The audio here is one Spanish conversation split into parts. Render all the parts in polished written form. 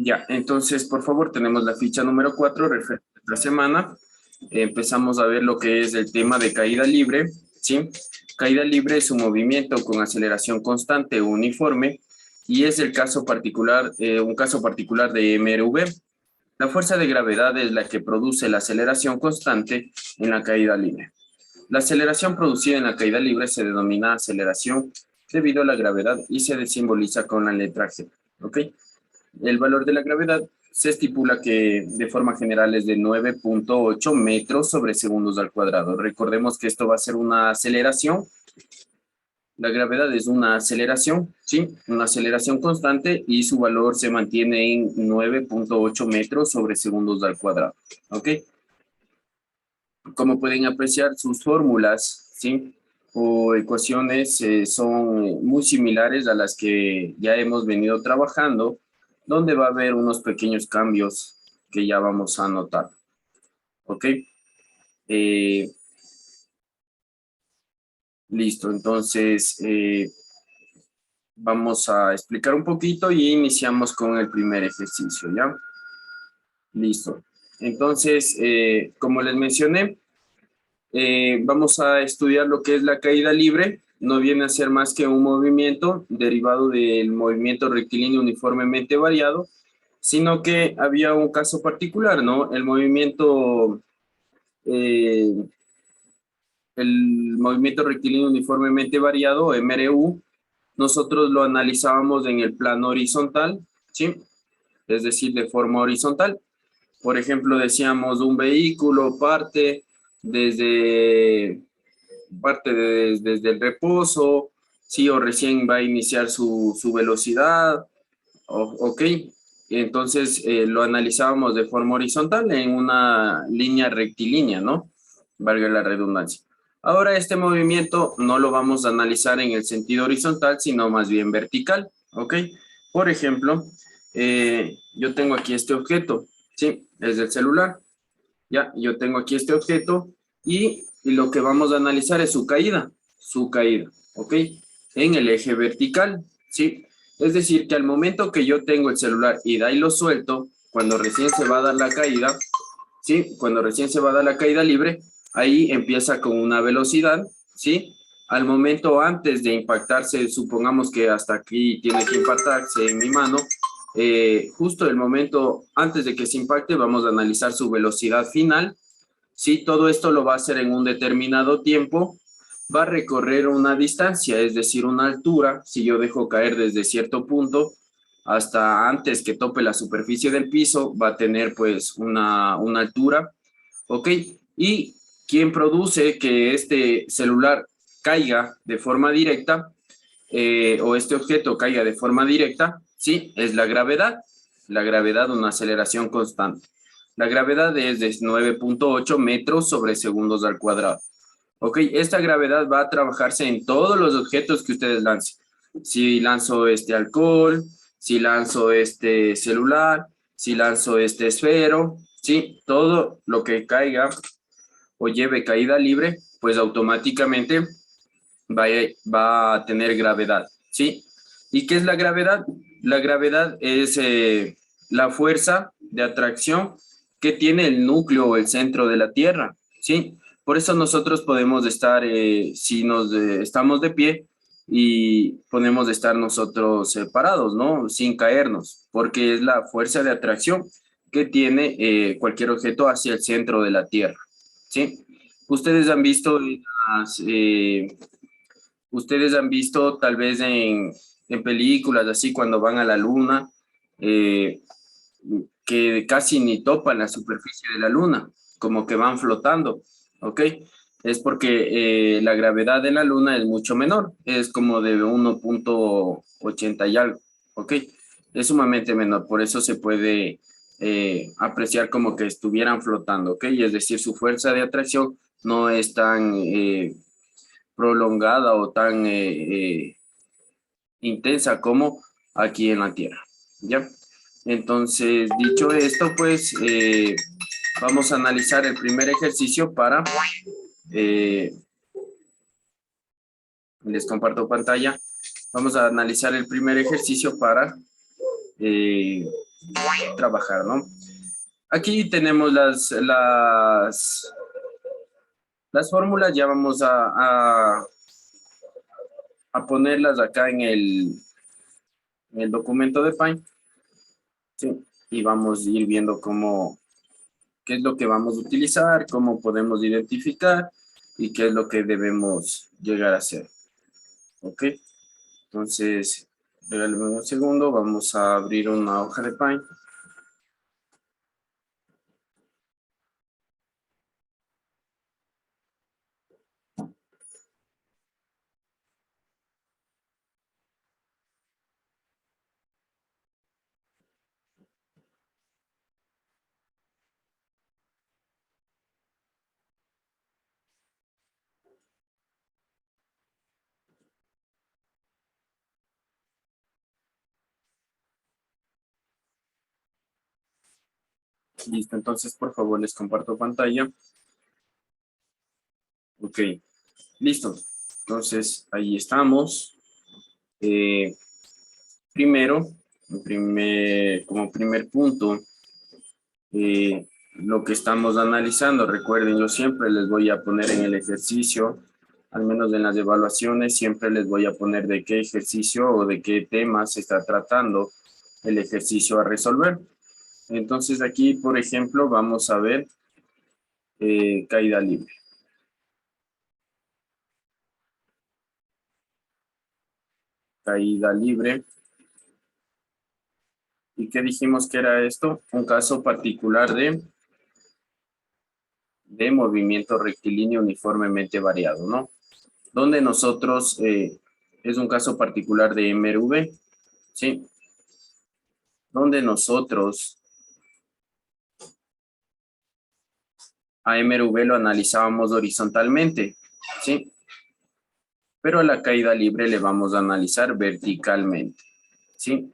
Ya, entonces, por favor, tenemos la ficha número 4 referente a la semana. Empezamos a ver lo que es el tema de caída libre, ¿sí? Caída libre es un movimiento con aceleración constante o uniforme y es el caso particular, un caso particular de MRV. La fuerza de gravedad es la que produce la aceleración constante en la caída libre. La aceleración producida en la caída libre se denomina aceleración debido a la gravedad y se simboliza con la letra G, ¿ok? El valor de la gravedad se estipula que de forma general es de 9.8 metros sobre segundos al cuadrado. Recordemos que esto va a ser una aceleración. La gravedad es una aceleración, ¿sí? Una aceleración constante y su valor se mantiene en 9.8 metros sobre segundos al cuadrado, ¿ok? Como pueden apreciar, sus fórmulas, ¿sí? O ecuaciones son muy similares a las que ya hemos venido trabajando, donde va a haber unos pequeños cambios que ya vamos a notar. ¿Ok? Eh, listo, entonces vamos a explicar un poquito y iniciamos con el primer ejercicio, ¿ya? Listo. Entonces, como les mencioné, vamos a estudiar lo que es la caída libre. No viene a ser más que un movimiento derivado del movimiento rectilíneo uniformemente variado, sino que había un caso particular, ¿no? Eh, el movimiento rectilíneo uniformemente variado, MRU, nosotros lo analizábamos en el plano horizontal, ¿sí? Es decir, de forma horizontal. Por ejemplo, decíamos un vehículo desde, desde el reposo, sí, o recién va a iniciar su velocidad, ok. Entonces lo analizábamos de forma horizontal en una línea rectilínea, ¿no? Valga la redundancia. Ahora este movimiento no lo vamos a analizar en el sentido horizontal, sino más bien vertical, ¿ok? Por ejemplo, yo tengo aquí este objeto, ¿sí? Es el celular. Ya, yo tengo aquí este objeto y lo que vamos a analizar es su caída, ¿ok? En el eje vertical, ¿sí? Es decir, que al momento que yo tengo el celular y de ahí lo suelto, cuando recién se va a dar la caída, ¿sí? Cuando recién se va a dar la caída libre, ahí empieza con una velocidad, ¿sí? Al momento antes de impactarse, supongamos que hasta aquí tiene que impactarse en mi mano, justo el momento antes de que se impacte, vamos a analizar su velocidad final, ¿sí? Todo esto lo va a hacer en un determinado tiempo, va a recorrer una distancia, es decir, una altura, si yo dejo caer desde cierto punto hasta antes que tope la superficie del piso, va a tener pues una altura, ¿ok? Y quien produce que este celular caiga de forma directa, o este objeto caiga de forma directa, ¿sí? Es la gravedad, una aceleración constante. La gravedad es de 9.8 metros sobre segundos al cuadrado. Ok, esta gravedad va a trabajarse en todos los objetos que ustedes lancen. Si lanzo este alcohol, si lanzo este celular, si lanzo este esfero, ¿sí? Todo lo que caiga o lleve caída libre, pues automáticamente va a tener gravedad, ¿sí? ¿Y qué es la gravedad? La gravedad es la fuerza de atracción que tiene el núcleo o el centro de la Tierra, ¿sí? Por eso nosotros podemos estar, si nos estamos de pie y podemos estar nosotros parados, ¿no? Sin caernos, porque es la fuerza de atracción que tiene cualquier objeto hacia el centro de la Tierra, ¿sí? Ustedes han visto las, ustedes han visto tal vez en películas así cuando van a la luna, eh, que casi ni topan la superficie de la luna, como que van flotando, ¿ok? Es porque la gravedad de la luna es mucho menor, es como de 1.80 y algo, ¿ok? Es sumamente menor, por eso se puede apreciar como que estuvieran flotando, ¿ok? Es decir, su fuerza de atracción no es tan prolongada o tan intensa como aquí en la Tierra, ¿ya? Entonces, dicho esto, pues vamos a analizar el primer ejercicio para, eh, les comparto pantalla, vamos a analizar el primer ejercicio para trabajar, ¿no? Aquí tenemos las fórmulas, ya vamos a ponerlas acá en el documento de Pine, ¿sí? Y vamos a ir viendo qué es lo que vamos a utilizar, cómo podemos identificar y qué es lo que debemos llegar a hacer. ¿Ok? Entonces, regálame un segundo, vamos a abrir una hoja de Pine. Listo, entonces por favor les comparto pantalla. Ok, listo. Entonces ahí estamos. Primero, como primer punto, lo que estamos analizando, recuerden, yo siempre les voy a poner en el ejercicio, al menos en las evaluaciones, siempre les voy a poner de qué ejercicio o de qué tema se está tratando el ejercicio a resolver. Entonces aquí, por ejemplo, vamos a ver caída libre. Caída libre. ¿Y qué dijimos que era esto? Un caso particular de movimiento rectilíneo uniformemente variado, ¿no? Donde nosotros, es un caso particular de MRV, ¿sí? Donde nosotros a MRV lo analizábamos horizontalmente, ¿sí? Pero a la caída libre le vamos a analizar verticalmente, ¿sí?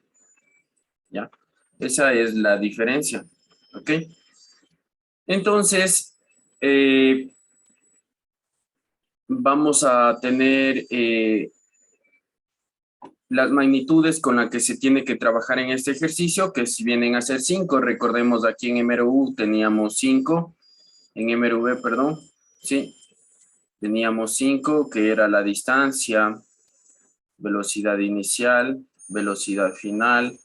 ¿Ya? Esa es la diferencia, ¿ok? Entonces, vamos a tener las magnitudes con las que se tiene que trabajar en este ejercicio, que si vienen a ser 5, recordemos aquí en MRU teníamos 5, en MRV, perdón, sí, teníamos 5, que era la distancia, velocidad inicial, velocidad final,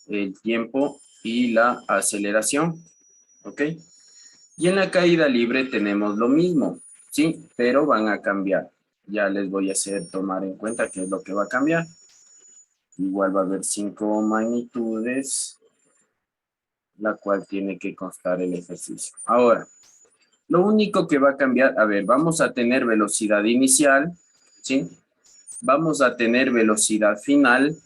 el tiempo y la aceleración, ¿ok? Y en la caída libre tenemos lo mismo, ¿sí? Pero van a cambiar. Ya les voy a hacer tomar en cuenta qué es lo que va a cambiar. Igual va a haber 5 magnitudes, la cual tiene que constar el ejercicio. Ahora, lo único que va a cambiar, a ver, vamos a tener velocidad inicial, ¿sí? Vamos a tener velocidad final,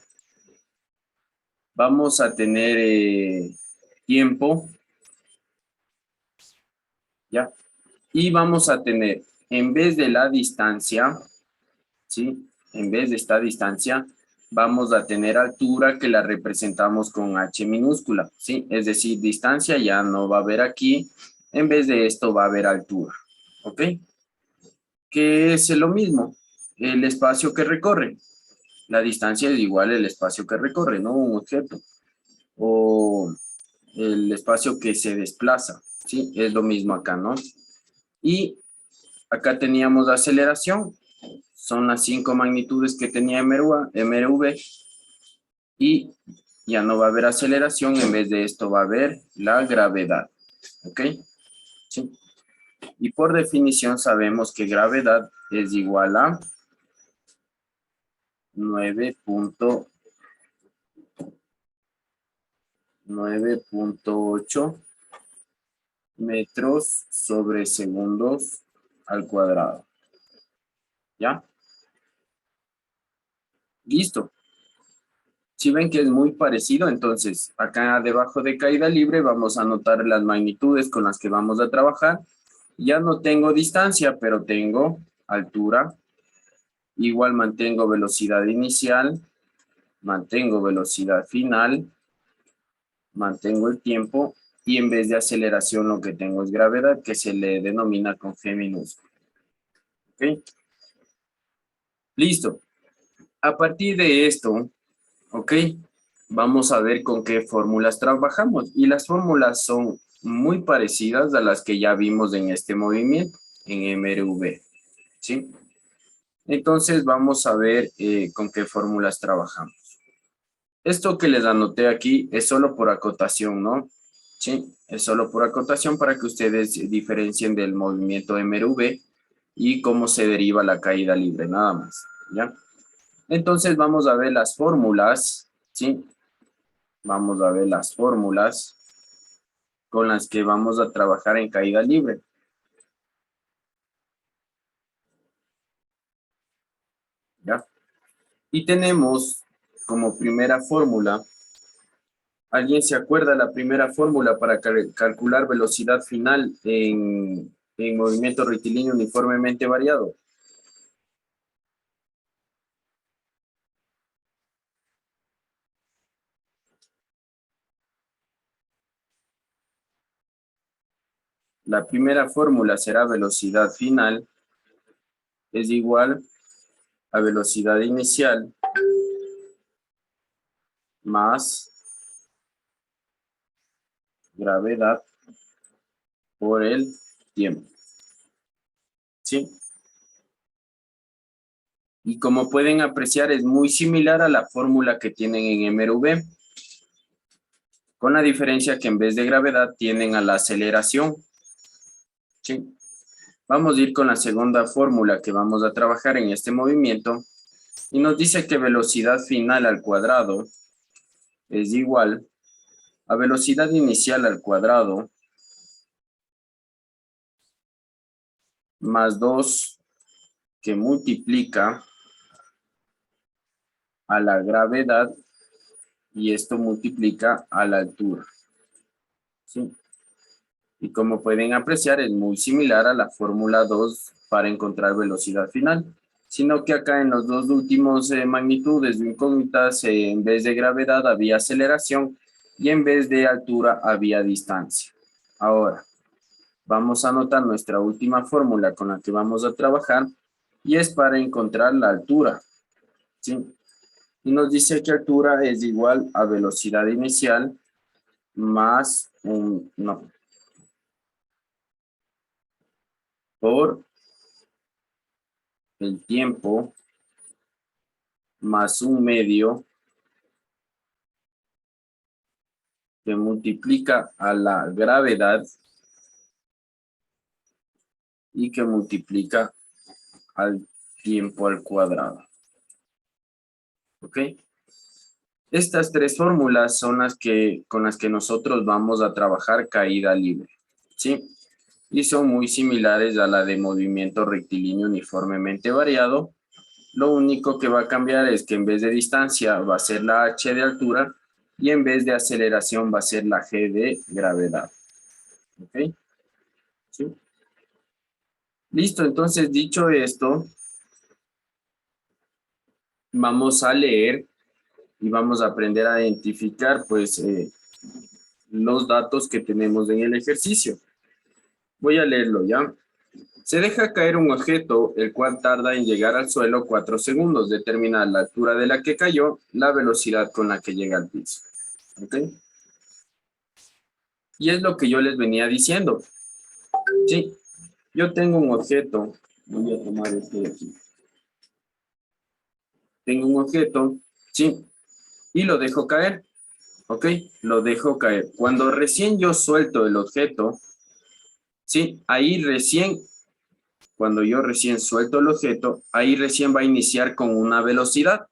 vamos a tener tiempo, ¿ya? Y vamos a tener, en vez de la distancia, ¿sí? En vez de esta distancia, vamos a tener altura que la representamos con H minúscula, ¿sí? Es decir, distancia ya no va a haber aquí, en vez de esto va a haber altura, ¿ok? Que es lo mismo, el espacio que recorre. La distancia es igual al espacio que recorre, ¿no? Un objeto. O el espacio que se desplaza, ¿sí? Es lo mismo acá, ¿no? Y acá teníamos la aceleración, son las 5 magnitudes que tenía MRV, y ya no va a haber aceleración, en vez de esto va a haber la gravedad, ¿ok? ¿Sí? Y por definición sabemos que gravedad es igual a 9.8 metros sobre segundos al cuadrado. ¿Ya? Listo. Si ven que es muy parecido, entonces acá debajo de caída libre vamos a anotar las magnitudes con las que vamos a trabajar. Ya no tengo distancia, pero tengo altura. Igual mantengo velocidad inicial, mantengo velocidad final, mantengo el tiempo y en vez de aceleración lo que tengo es gravedad, que se le denomina con G minúscula. ¿Ok? Listo. A partir de esto, ¿ok? vamos a ver con qué fórmulas trabajamos. Y las fórmulas son muy parecidas a las que ya vimos en este movimiento, en MRV, ¿sí? Entonces vamos a ver con qué fórmulas trabajamos. Esto que les anoté aquí es solo por acotación, ¿no? Sí, es solo por acotación para que ustedes diferencien del movimiento MRV y cómo se deriva la caída libre, nada más, ¿ya? Entonces vamos a ver las fórmulas, ¿sí? Vamos a ver las fórmulas con las que vamos a trabajar en caída libre. ¿Ya? Y tenemos como primera fórmula, ¿alguien se acuerda la primera fórmula para calcular velocidad final en movimiento rectilíneo uniformemente variado? La primera fórmula será velocidad final es igual a velocidad inicial más gravedad por el tiempo. ¿Sí? Y como pueden apreciar, es muy similar a la fórmula que tienen en MRV, con la diferencia que en vez de gravedad tienen a la aceleración. ¿Sí? Vamos a ir con la segunda fórmula que vamos a trabajar en este movimiento y nos dice que velocidad final al cuadrado es igual a velocidad inicial al cuadrado más 2 que multiplica a la gravedad y esto multiplica a la altura. ¿Sí? Y como pueden apreciar, es muy similar a la fórmula 2 para encontrar velocidad final, sino que acá en los dos últimos magnitudes de incógnitas, en vez de gravedad había aceleración y en vez de altura había distancia. Ahora, vamos a anotar nuestra última fórmula con la que vamos a trabajar y es para encontrar la altura. ¿Sí? Y nos dice que altura es igual a velocidad inicial más por el tiempo más un medio que multiplica a la gravedad y que multiplica al tiempo al cuadrado. ¿Ok? Estas tres fórmulas son con las que nosotros vamos a trabajar caída libre. ¿Sí? Y son muy similares a la de movimiento rectilíneo uniformemente variado. Lo único que va a cambiar es que en vez de distancia va a ser la h de altura y en vez de aceleración va a ser la g de gravedad. ¿Ok? ¿Sí? Listo, entonces dicho esto, vamos a leer y vamos a aprender a identificar pues los datos que tenemos en el ejercicio. Voy a leerlo ya. Se deja caer un objeto, el cual tarda en llegar al suelo 4 segundos. Determinar la altura de la que cayó, la velocidad con la que llega al piso. ¿Ok? Y es lo que yo les venía diciendo. Sí, yo tengo un objeto. Voy a tomar este de aquí. Tengo un objeto, sí, y lo dejo caer. ¿Ok? Lo dejo caer. Cuando recién yo suelto el objeto, sí, ahí recién, cuando yo recién suelto el objeto, ahí recién va a iniciar con una velocidad.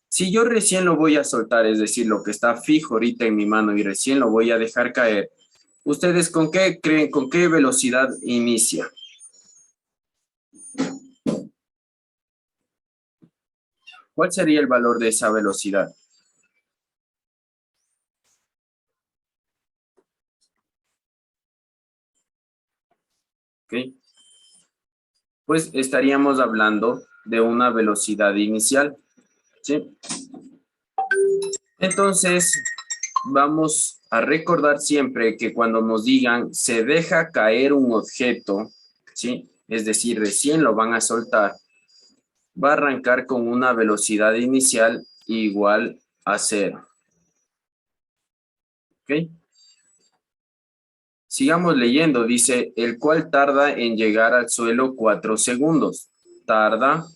Si yo recién lo voy a soltar, es decir, lo que está fijo ahorita en mi mano y recién lo voy a dejar caer, ¿ustedes con qué creen, con qué velocidad inicia? ¿Cuál sería el valor de esa velocidad? ¿Ok? Pues estaríamos hablando de una velocidad inicial, ¿sí? Entonces, vamos a recordar siempre que cuando nos digan se deja caer un objeto, ¿sí? Es decir, recién lo van a soltar, va a arrancar con una velocidad inicial igual a 0. Sigamos leyendo. Dice, el cual tarda en llegar al suelo 4 segundos. Tarda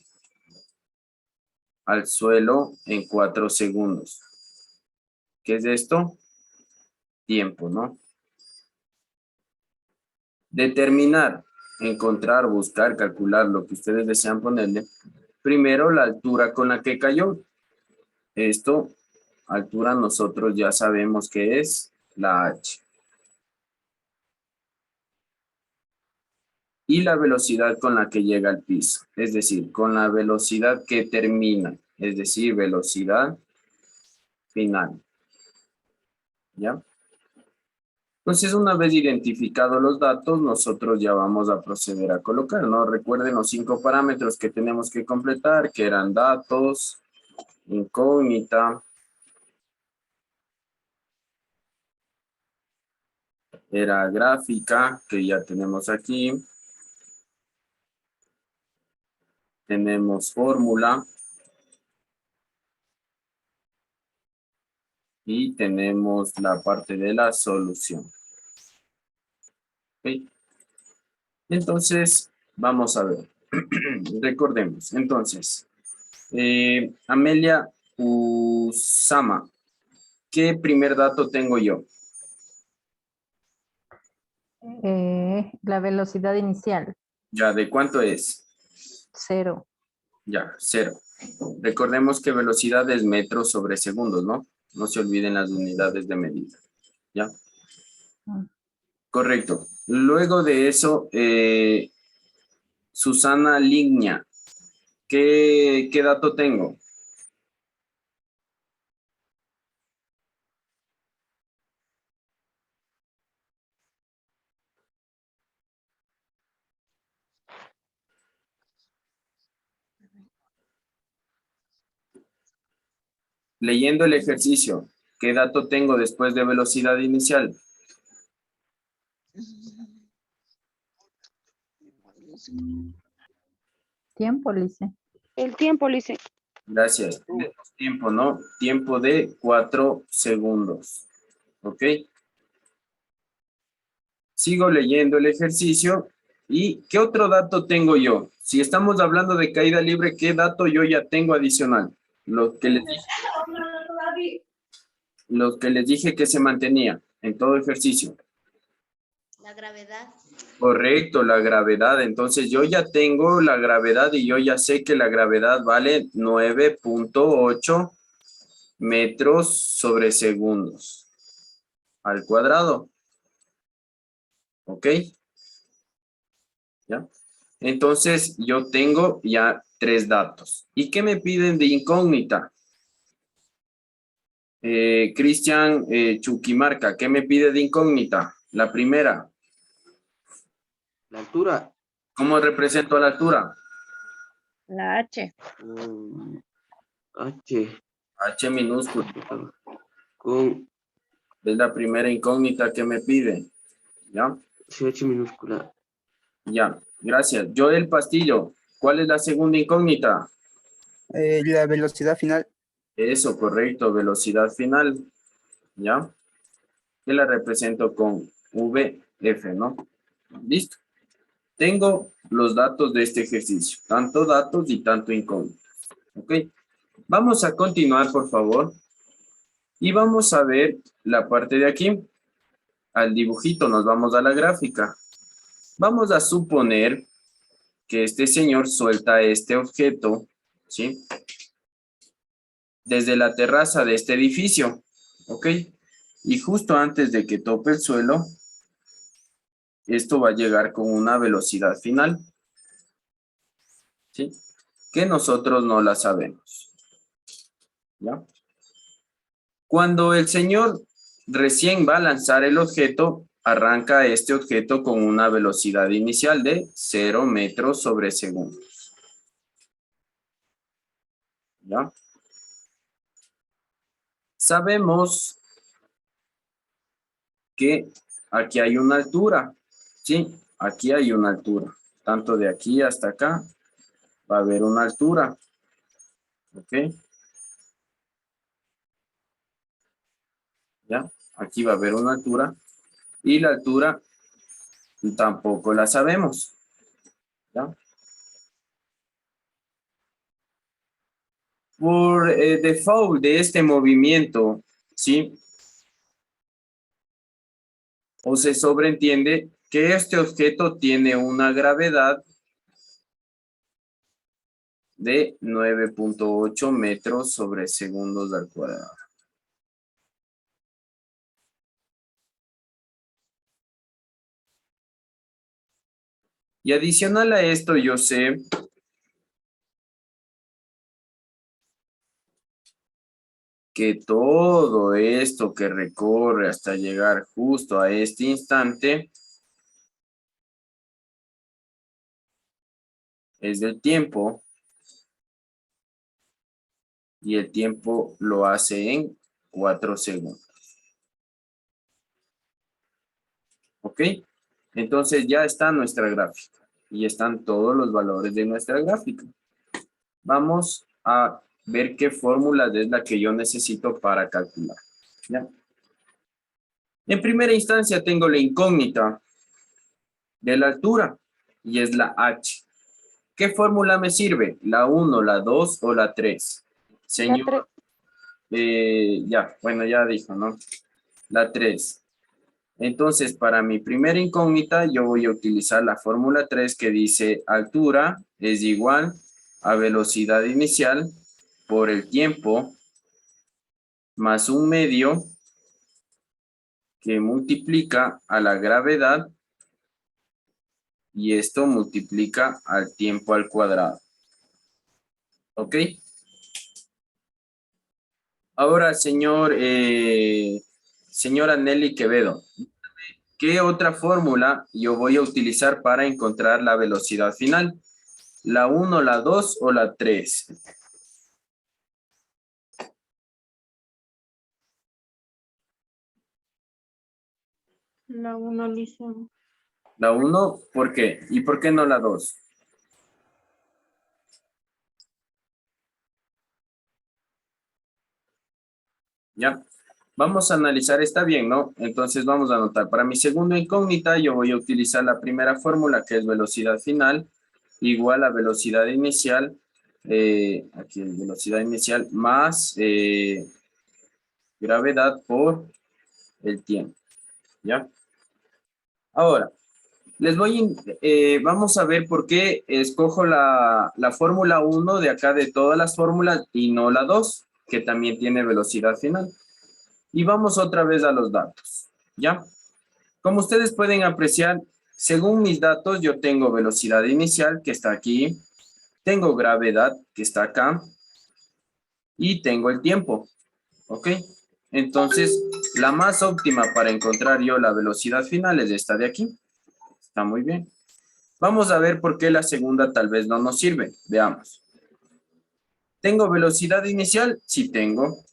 al suelo en 4 segundos. ¿Qué es esto? Tiempo, ¿no? Determinar, encontrar, buscar, calcular, lo que ustedes desean ponerle. Primero, la altura con la que cayó. Esto, altura, nosotros ya sabemos que es la H. Y la velocidad con la que llega al piso, es decir, con la velocidad que termina, es decir, velocidad final. ¿Ya? Entonces, una vez identificados los datos, nosotros ya vamos a proceder a colocar, ¿no? Recuerden los 5 parámetros que tenemos que completar, que eran datos, incógnita, era gráfica, que ya tenemos aquí, tenemos fórmula, y tenemos la parte de la solución. ¿Ok? Entonces, vamos a ver. Recordemos. Entonces, Amelia Usama, ¿qué primer dato tengo yo? La velocidad inicial, Ya, ¿de cuánto es? 0. Ya, 0. Recordemos que velocidad es metros sobre segundos, ¿no? No se olviden las unidades de medida. ¿Ya? Correcto. Luego de eso, Susana Ligna, ¿qué dato tengo? Leyendo el ejercicio, ¿qué dato tengo después de velocidad inicial? Tiempo, Lice. El tiempo, Lice. Gracias. Tenemos tiempo, ¿no? Tiempo de 4 segundos. ¿Ok? Sigo leyendo el ejercicio. ¿Y qué otro dato tengo yo? Si estamos hablando de caída libre, ¿qué dato yo ya tengo adicional? Lo que les dije que se mantenía en todo ejercicio. La gravedad. Correcto, la gravedad. Entonces yo ya tengo la gravedad y yo ya sé que la gravedad vale 9.8 metros sobre segundos al cuadrado. ¿Ok? ¿Ya? Entonces yo tengo ya 3 datos. ¿Y qué me piden de incógnita? Cristian Chuquimarca, ¿qué me pide de incógnita? La primera. La altura. ¿Cómo represento la altura? La H. H. H minúscula. Con Es la primera incógnita que me pide. ¿Ya? H minúscula. Ya, gracias. Joel Pastillo, ¿cuál es la segunda incógnita? La velocidad final. Eso, correcto, velocidad final. ¿Ya? Que la represento con VF, ¿no? Listo. Tengo los datos de este ejercicio, tanto datos y tanto incógnitas. ¿Ok? Vamos a continuar, por favor. Y vamos a ver la parte de aquí. Al dibujito, nos vamos a la gráfica. Vamos a suponer que este señor suelta este objeto, ¿sí? Desde la terraza de este edificio, ¿ok? Y justo antes de que tope el suelo, esto va a llegar con una velocidad final, ¿sí? Que nosotros no la sabemos, ¿ya? Cuando el señor recién va a lanzar el objeto, arranca este objeto con una velocidad inicial de 0 metros sobre segundos, ¿ya? Sabemos que aquí hay una altura, ¿sí? Aquí hay una altura, tanto de aquí hasta acá va a haber una altura, ¿ok? ¿Ya? Aquí va a haber una altura. Y la altura tampoco la sabemos. ¿Ya? Por default de este movimiento, ¿sí? O se sobreentiende que este objeto tiene una gravedad de 9.8 metros sobre segundos al cuadrado. Y adicional a esto, yo sé que todo esto que recorre hasta llegar justo a este instante es del tiempo, y el tiempo lo hace en 4 segundos. ¿Ok? Entonces ya está nuestra gráfica y están todos los valores de nuestra gráfica. Vamos a ver qué fórmula es la que yo necesito para calcular. ¿Ya? En primera instancia tengo la incógnita de la altura y es la h. ¿Qué fórmula me sirve? ¿La 1, la 2 o la 3? Señor, ya, bueno, ya dijo, ¿no? La 3. Entonces, para mi primera incógnita, yo voy a utilizar la fórmula 3 que dice altura es igual a velocidad inicial por el tiempo más un medio que multiplica a la gravedad y esto multiplica al tiempo al cuadrado. ¿Ok? Ahora, señora Nelly Quevedo, ¿qué otra fórmula yo voy a utilizar para encontrar la velocidad final? ¿La 1, la 2 o la 3? La 1, Lisa. La 1, ¿por qué? ¿Y por qué no la 2? ¿Ya? Vamos a analizar, está bien, ¿no? Entonces vamos a anotar. Para mi segunda incógnita, yo voy a utilizar la primera fórmula, que es velocidad final, igual a velocidad inicial, aquí es velocidad inicial, más gravedad por el tiempo, ¿ya? Ahora, vamos a ver por qué escojo la fórmula 1 de acá de todas las fórmulas y no la 2, que también tiene velocidad final. Y vamos otra vez a los datos, ¿ya? Como ustedes pueden apreciar, según mis datos, yo tengo velocidad inicial, que está aquí, tengo gravedad, que está acá, y tengo el tiempo, ¿ok? Entonces, la más óptima para encontrar yo la velocidad final es esta de aquí. Está muy bien. Vamos a ver por qué la segunda tal vez no nos sirve. Veamos. ¿Tengo velocidad inicial? Sí tengo.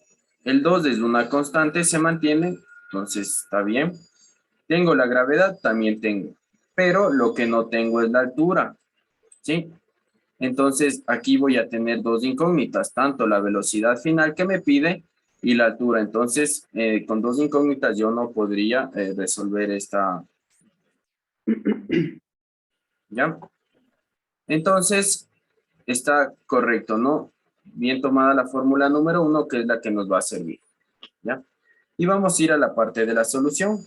El 2 es una constante, se mantiene, entonces está bien. Tengo la gravedad, también tengo. Pero lo que no tengo es la altura, ¿sí? Entonces aquí voy a tener dos incógnitas, tanto la velocidad final que me pide y la altura. Entonces, con dos incógnitas yo no podría resolver esta, ¿ya? Entonces, está correcto, ¿no? Bien tomada la fórmula número 1, que es la que nos va a servir, ¿ya? Y vamos a ir a la parte de la solución.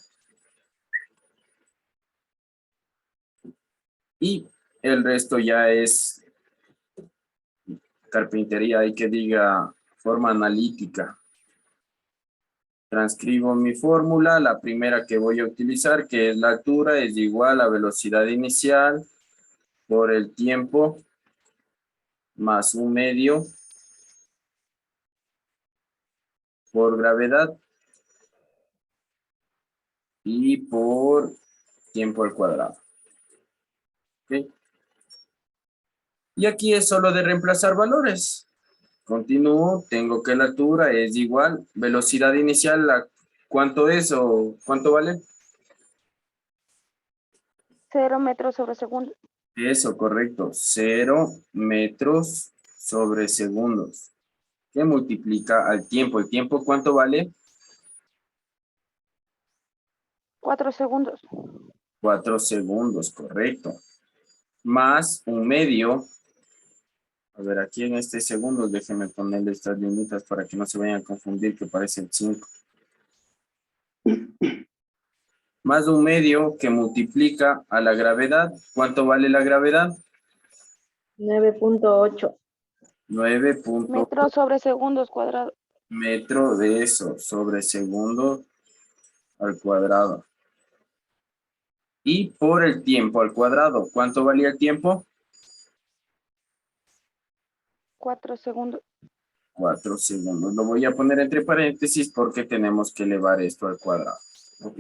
Y el resto ya es carpintería, hay que diga forma analítica. Transcribo mi fórmula, la primera que voy a utilizar, que es la altura, es igual a velocidad inicial por el tiempo más un medio por gravedad y por tiempo al cuadrado. ¿Ok? Y aquí es solo de reemplazar valores. Continúo, tengo que la altura es igual, velocidad inicial, ¿cuánto es o cuánto vale? 0 metros sobre segundo. Eso, correcto, 0 metros sobre segundos. Que multiplica al tiempo. ¿El tiempo cuánto vale? 4 segundos. 4 segundos, correcto. Más un medio. A ver, aquí en este segundo, déjenme ponerle estas líneas para que no se vayan a confundir, que parecen 5. Más un medio que multiplica a la gravedad. ¿Cuánto vale la gravedad? 9.8. 9. Metros sobre segundos cuadrados. Metro de eso, sobre segundo al cuadrado. Y por el tiempo al cuadrado. ¿Cuánto valía el tiempo? 4 segundos. 4 segundos. Lo voy a poner entre paréntesis porque tenemos que elevar esto al cuadrado. ¿Ok?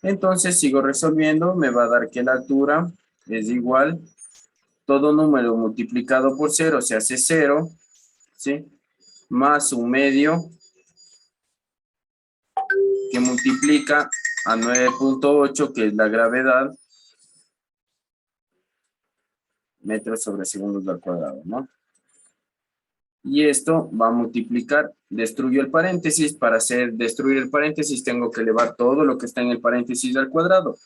Entonces sigo resolviendo. Me va a dar que la altura es igual. Todo número multiplicado por 0 se hace 0. ¿Sí? Más un medio que multiplica a 9.8, que es la gravedad, metros sobre segundos al cuadrado, ¿no? Y esto va a multiplicar, destruyo el paréntesis. Para destruir el paréntesis tengo que elevar todo lo que está en el paréntesis al cuadrado.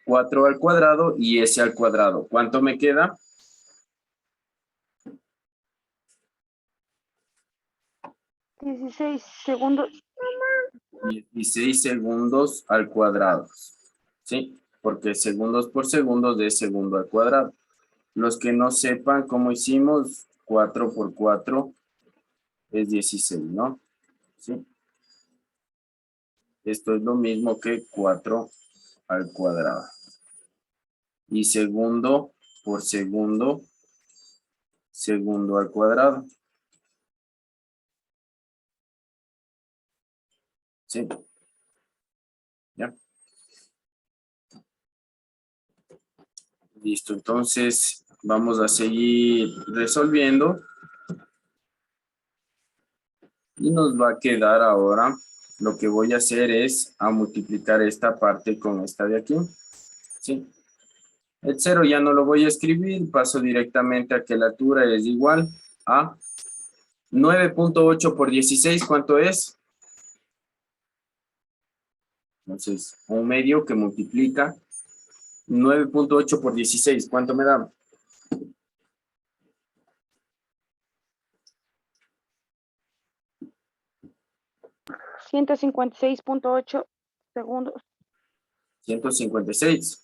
4 al cuadrado y s al cuadrado. ¿Cuánto me queda? 16 segundos. 16 segundos al cuadrado. ¿Sí? Porque segundos por segundos de segundo al cuadrado. Los que no sepan cómo hicimos, 4 por 4 es 16, ¿no? ¿Sí? Esto es lo mismo que 4 al cuadrado. Y segundo por segundo, segundo al cuadrado. ¿Sí? ¿Ya? Listo, entonces vamos a seguir resolviendo. Y nos va a quedar ahora, lo que voy a hacer es a multiplicar esta parte con esta de aquí. ¿Sí? El 0 ya no lo voy a escribir, paso directamente a que la altura es igual a 9.8 por 16, ¿cuánto es? Entonces, un medio que multiplica 9.8 por 16, ¿cuánto me da? 156.8 segundos. 156.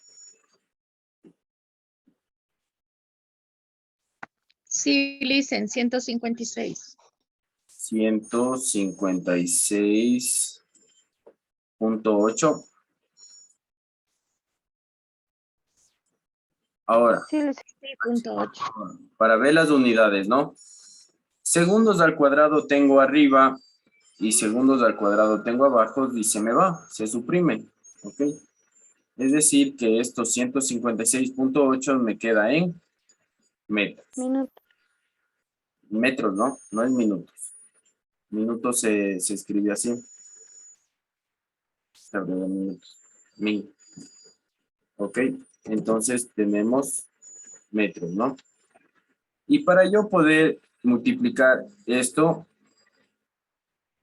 Sí, Licen, 156. 156.8. Ahora, Sí, les- 6.8. para ver las unidades, ¿no? Segundos al cuadrado tengo arriba y segundos al cuadrado tengo abajo y se me va, se suprime, ¿ok? Es decir que estos 156.8 me queda en metros. minutos. Metros, ¿no? No es minutos. Minutos se escribe así. Se abrevia minutos. Min. ¿Ok? Entonces tenemos metros, ¿no? Y para yo poder multiplicar esto,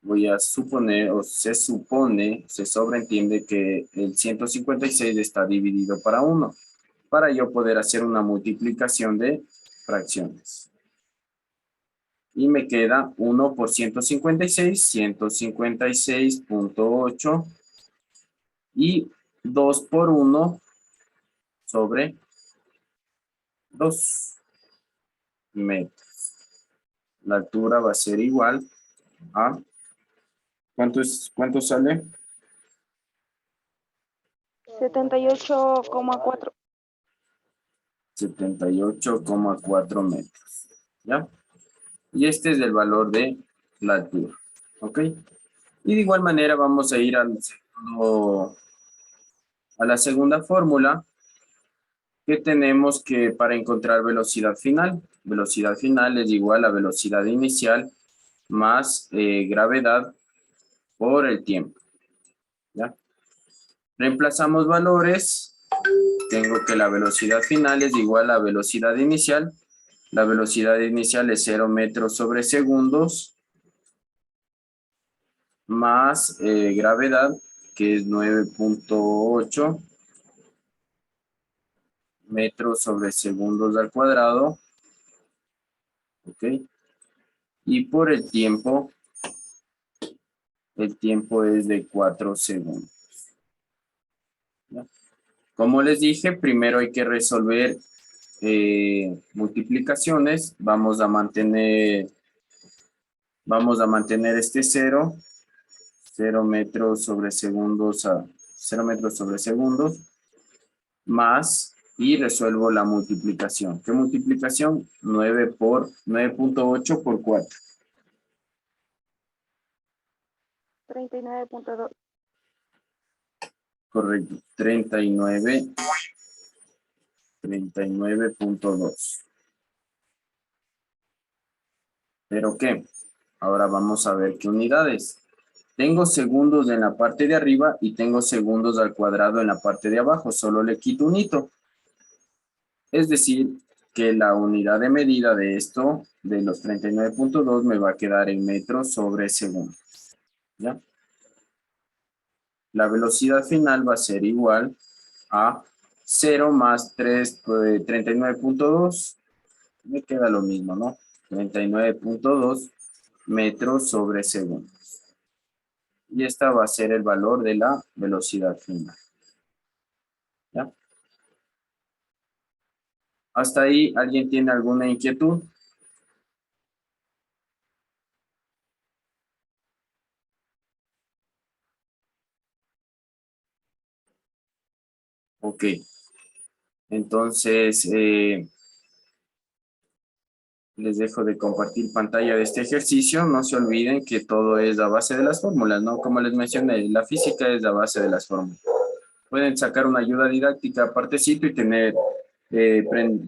voy a suponer, o se supone, se sobreentiende que el 156 está dividido para 1, para yo poder hacer una multiplicación de fracciones. Y me queda 1 por 156, 156.8, y 2 por 1 sobre 2 metros. La altura va a ser igual a, ¿cuánto sale? 78,4. 78,4 metros. ¿Ya? Y este es el valor de la altura. ¿Ok? Y de igual manera vamos a ir a la segunda fórmula, que tenemos que para encontrar velocidad final. Velocidad final es igual a velocidad inicial más gravedad por el tiempo. ¿Ya? Reemplazamos valores. Tengo que la velocidad final es igual a velocidad inicial. La velocidad inicial es 0 metros sobre segundos más gravedad, que es 9.8 metros sobre segundos al cuadrado. Ok. Y por el tiempo es de 4 segundos. ¿Ya? Como les dije, primero hay que resolver multiplicaciones. Vamos a mantener este 0 metros sobre segundos a 0 metros sobre segundos, más, y resuelvo la multiplicación. ¿Qué multiplicación? 9.8 por 4. 39.2. Correcto. 39.2. ¿Pero qué? Ahora vamos a ver qué unidades. Tengo segundos en la parte de arriba y tengo segundos al cuadrado en la parte de abajo. Solo le quito un hito. Es decir, que la unidad de medida de esto, de los 39.2, me va a quedar en metros sobre segundo. ¿Ya? La velocidad final va a ser igual a 0 más 39.2. Me queda lo mismo, ¿no? 39.2 metros sobre segundo. Y esta va a ser el valor de la velocidad final. ¿Ya? ¿Hasta ahí alguien tiene alguna inquietud? Ok. Entonces, les dejo de compartir pantalla de este ejercicio. No se olviden que todo es a base de las fórmulas, ¿no? Como les mencioné, la física es a base de las fórmulas. Pueden sacar una ayuda didáctica apartecito y tener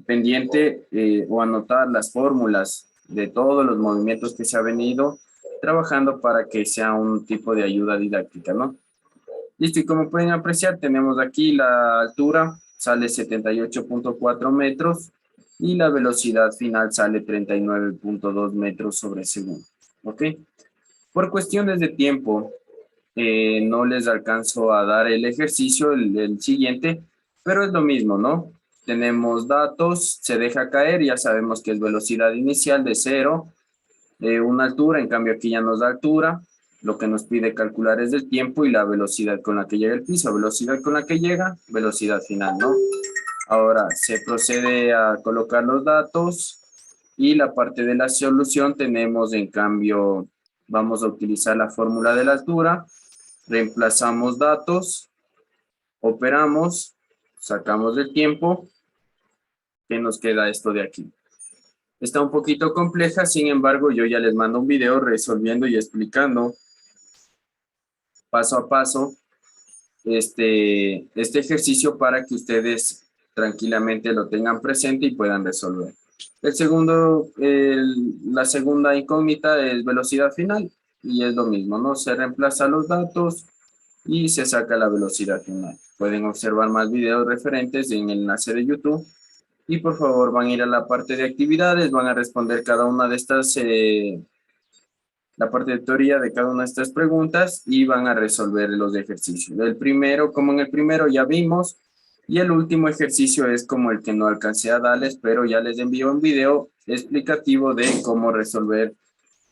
pendiente o anotar las fórmulas de todos los movimientos que se ha venido trabajando para que sea un tipo de ayuda didáctica, ¿no? Listo, y como pueden apreciar, tenemos aquí la altura, sale 78.4 metros y la velocidad final sale 39.2 metros sobre segundo, ¿ok? Por cuestiones de tiempo, no les alcanzo a dar el ejercicio, el siguiente, pero es lo mismo, ¿no? Tenemos datos, se deja caer, ya sabemos que es velocidad inicial de 0, una altura, en cambio aquí ya nos da altura, lo que nos pide calcular es el tiempo y la velocidad con la que llega el piso, velocidad con la que llega, velocidad final, ¿no? Ahora se procede a colocar los datos y la parte de la solución tenemos en cambio, vamos a utilizar la fórmula de la altura, reemplazamos datos, operamos, sacamos el tiempo, ¿qué nos queda esto de aquí? Está un poquito compleja, sin embargo, yo ya les mando un video resolviendo y explicando paso a paso este ejercicio para que ustedes tranquilamente lo tengan presente y puedan resolver. La segunda incógnita es velocidad final y es lo mismo, ¿no? Se reemplaza los datos y se saca la velocidad final. Pueden observar más videos referentes en el enlace de YouTube. Y por favor van a ir a la parte de actividades, van a responder cada una de estas, la parte de teoría de cada una de estas preguntas y van a resolver los ejercicios. El primero, como en el primero ya vimos, y el último ejercicio es como el que no alcancé a darles, pero ya les envío un video explicativo de cómo resolver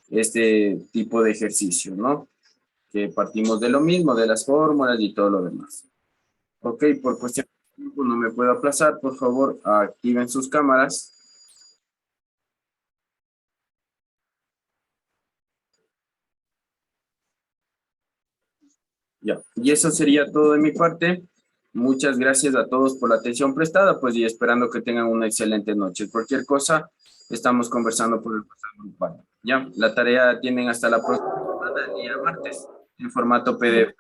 este tipo de ejercicio, ¿no? Que partimos de lo mismo, de las fórmulas y todo lo demás. Ok, por cuestión de tiempo no me puedo aplazar, por favor, activen sus cámaras. Ya, y eso sería todo de mi parte. Muchas gracias a todos por la atención prestada, pues, y esperando que tengan una excelente noche. Cualquier cosa, estamos conversando por el WhatsApp grupal. Ya, la tarea tienen hasta la próxima semana, el día martes, en formato PDF.